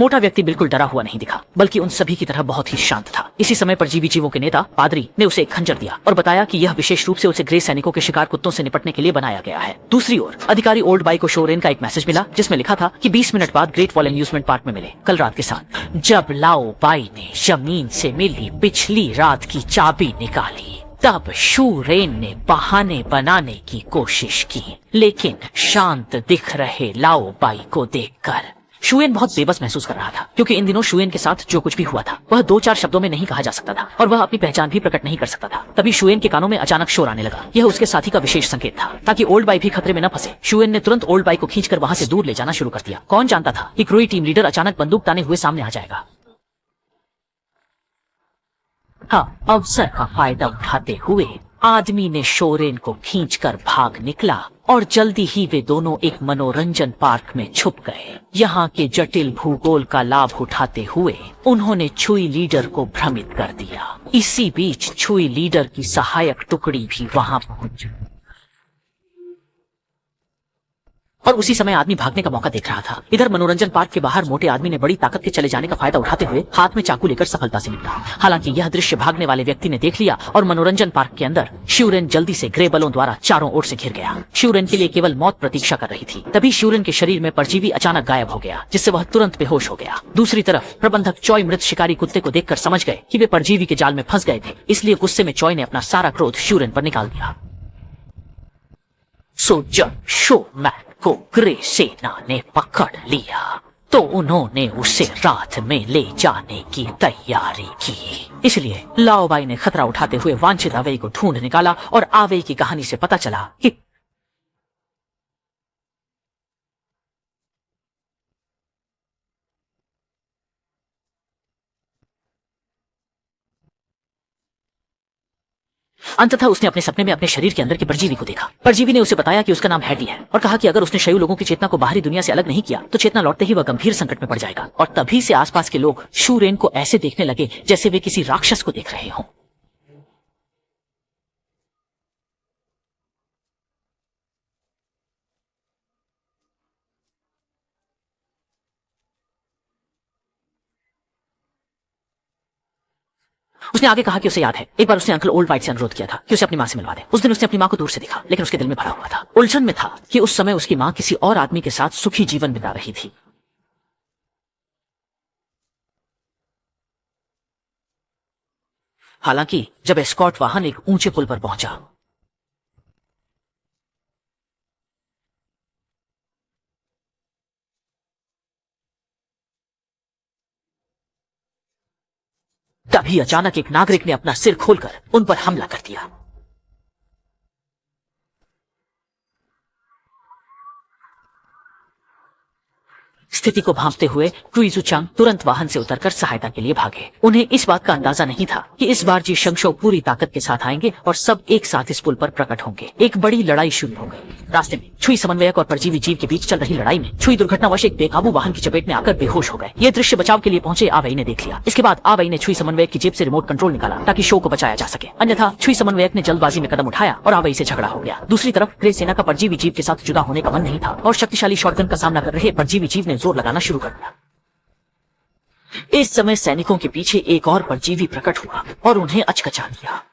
मोटा व्यक्ति बिल्कुल डरा हुआ नहीं दिखा, बल्कि उन सभी की तरह बहुत ही शांत था। इसी समय परजीवी जीवों के नेता पादरी ने उसे एक खंजर दिया और बताया कि यह विशेष रूप से उसे ग्रे सैनिकों के शिकार कुत्तों से निपटने के लिए बनाया गया है। दूसरी ओर अधिकारी ओल्ड बाई को शोरेन का एक मैसेज मिला जिसमें लिखा था कि 20 मिनट बाद ग्रेट वॉल एम्यूजमेंट पार्क में मिले, कल रात के साथ। जब लाओ बाई ने जमीन से मिली पिछली रात की चाबी निकाली, तब शूरेन ने बहाने बनाने की कोशिश की, लेकिन शांत दिख रहे लाओ बाई को देखकर शुएन बहुत बेबस महसूस कर रहा था, क्योंकि इन दिनों शुएन के साथ जो कुछ भी हुआ था वह 2-4 शब्दों में नहीं कहा जा सकता था और वह अपनी पहचान भी प्रकट नहीं कर सकता था। तभी शुएन के कानों में अचानक शोर आने लगा। यह उसके साथी का विशेष संकेत था ताकि ओल्ड बाई भी खतरे में न फंसे। शुएन ने तुरंत ओल्ड बाई को खींचकर वहां से दूर ले जाना शुरू कर दिया। कौन जानता था कि क्रूई टीम लीडर अचानक बंदूक ताने हुए सामने आ जाएगा। हाँ, अवसर का फायदा उठाते हुए आदमी ने शोरेन को खींचकर भाग निकला और जल्दी ही वे दोनों एक मनोरंजन पार्क में छुप गए। यहाँ के जटिल भूगोल का लाभ उठाते हुए उन्होंने छुई लीडर को भ्रमित कर दिया। इसी बीच छुई लीडर की सहायक टुकड़ी भी वहां पहुंच और उसी समय आदमी भागने का मौका देख रहा था। इधर मनोरंजन पार्क के बाहर मोटे आदमी ने बड़ी ताकत के चले जाने का फायदा उठाते हुए हाथ में चाकू लेकर सफलता से निपटा। हालांकि यह दृश्य भागने वाले व्यक्ति ने देख लिया और मनोरंजन पार्क के अंदर शूरेन जल्दी से ग्रे बलों द्वारा चारों ओर से घिर गया। शूरेन के लिए केवल मौत प्रतीक्षा कर रही थी। तभी शूरेन के शरीर में परजीवी अचानक गायब हो गया, जिससे वह तुरंत बेहोश हो गया। दूसरी तरफ प्रबंधक चॉय मृत शिकारी कुत्ते को देखकर समझ गए कि वे परजीवी के जाल में फंस गए थे, इसलिए गुस्से में चॉय ने अपना सारा क्रोध शूरेन पर निकाल दिया। सो जब शोमैन को ग्रे सेना ने पकड़ लिया तो उन्होंने उसे रात में ले जाने की तैयारी की। इसलिए लाओ बाई ने खतरा उठाते हुए वांछित अवेई को ढूंढ निकाला और अवेई की कहानी से पता चला कि अंततः उसने अपने सपने में अपने शरीर के अंदर के परजीवी को देखा। परजीवी ने उसे बताया कि उसका नाम हैटी है और कहा कि अगर उसने शयु लोगों की चेतना को बाहरी दुनिया से अलग नहीं किया तो चेतना लौटते ही वह गंभीर संकट में पड़ जाएगा। और तभी से आसपास के लोग शूरेन को ऐसे देखने लगे जैसे वे किसी राक्षस को देख रहे हों। उसने आगे कहा कि उसे याद है एक बार उसने अंकल ओल्ड वाइट से अनुरोध किया था कि उसे अपनी मां से मिलवा दे। उस दिन उसने अपनी मां को दूर से देखा, लेकिन उसके दिल में भरा हुआ था। उलझन में था कि उस समय उसकी मां किसी और आदमी के साथ सुखी जीवन बिता रही थी। हालांकि जब एस्कॉर्ट वाहन एक ऊंचे पुल पर पहुंचा तभी अचानक एक नागरिक ने अपना सिर खोलकर उन पर हमला कर दिया। स्थिति को भांपते हुए क्रुइजू चांग तुरंत वाहन से उतरकर सहायता के लिए भागे। उन्हें इस बात का अंदाजा नहीं था कि इस बार जी शंशो पूरी ताकत के साथ आएंगे और सब एक साथ इस पुल पर प्रकट होंगे। एक बड़ी लड़ाई शुरू हो गई। रास्ते में छुई समन्वयक और परजीवी जीव के बीच चल रही लड़ाई में छुई दुर्घटनावश एक बेकाबू वाहन की चपेट में आकर बेहोश हो गए। ये दृश्य बचाव के लिए पहुंचे आवई ने देख लिया। इसके बाद आवई ने छुई समन्वयक की जेब से रिमोट कंट्रोल निकाला ताकि शो को बचाया जा सके, अन्यथा छुई समन्वयक ने जल्दबाजी में कदम उठाया और आवई से झगड़ा हो गया। दूसरी तरफ ग्रे सेना का परजीवी जीव के साथ जुदा होने का मन नहीं था और शक्तिशाली शॉटगन का सामना कर रहे परजीवी जीव ने जोर लगाना शुरू कर दिया। इस समय सैनिकों के पीछे एक और परजीवी प्रकट हुआ और उन्हें अचकचा दिया।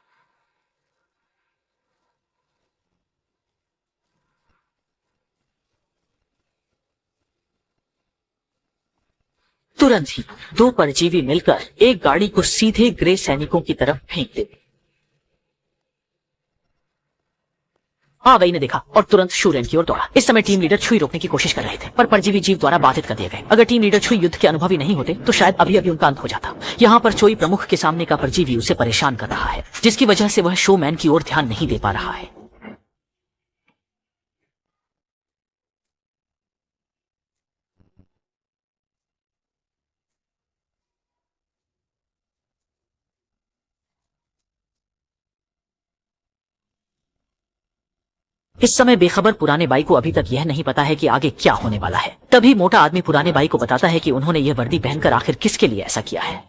तुरंत ही दो परजीवी मिलकर एक गाड़ी को सीधे ग्रे सैनिकों की तरफ फेंक दे। आवई ने देखा और तुरंत शूरेन की ओर दौड़ा। इस समय टीम लीडर छुई रोकने की कोशिश कर रहे थे, पर परजीवी जीव द्वारा बाधित कर दिए गए। अगर टीम लीडर छुई युद्ध के अनुभवी नहीं होते तो शायद अभी अभी उनका अंत हो जाता। यहाँ पर चोई प्रमुख के सामने का परजीवी उसे परेशान कर रहा है, जिसकी वजह से वह शोमैन की ओर ध्यान नहीं दे पा रहा है। इस समय बेखबर पुराने बाई को अभी तक यह नहीं पता है कि आगे क्या होने वाला है। तभी मोटा आदमी पुराने बाई को बताता है कि उन्होंने यह वर्दी पहनकर आखिर किसके लिए ऐसा किया है।